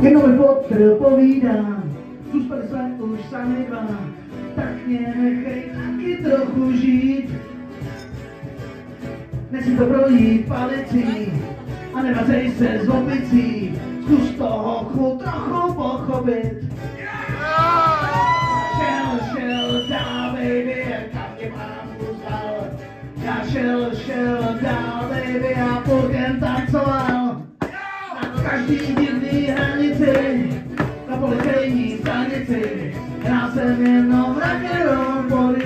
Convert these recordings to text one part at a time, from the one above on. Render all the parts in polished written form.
Jenom mi fotr povídá, zůstali jsme už sami dva, tak mě nechej taky trochu žít. Nechci to projít palicí a nevazej se z opicí, zkus toho trochu pochopit. Šel dál, baby, kam tě mám poslal. Já šel dál, baby, a půlkem tancoval. Na každý divný hranici, na policejní stanici, já jsem jenom rock'n'roll body.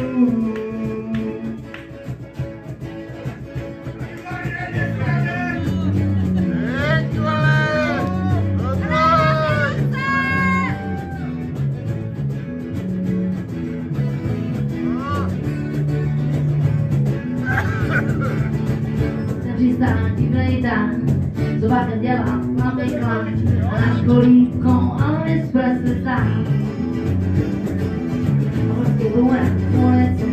Přistán, divnej dan, zobáka dělá slabý klan, a náš kolíko Elvis Presley sám. A prostě bude v ulici,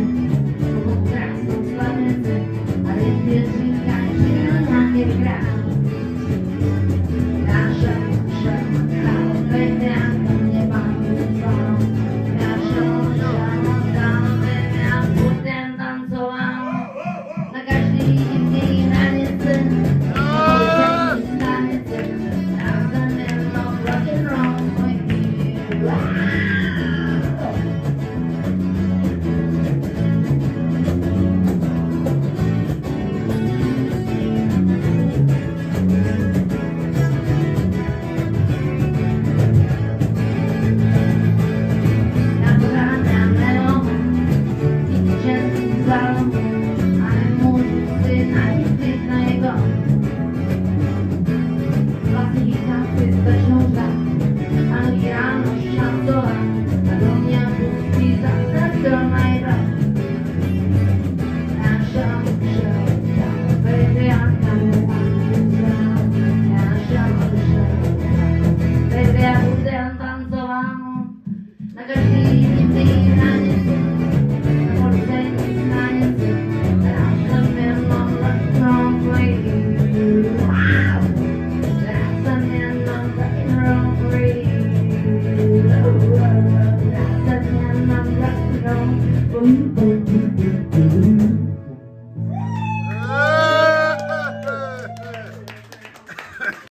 takovou krásnou slavnici, a lidi říkají, že na nějaký král. Já šel dál, baby, a po mně baví zvál. Já šel dál, baby, a půjdem tancoval. Na každý divný hranici, na policejní stanici, já jsem jenom rock'n'roll body. Já pořád nemohu cítit, že jsem vzal, a nemůžu si ani říct na někoho. Vlastně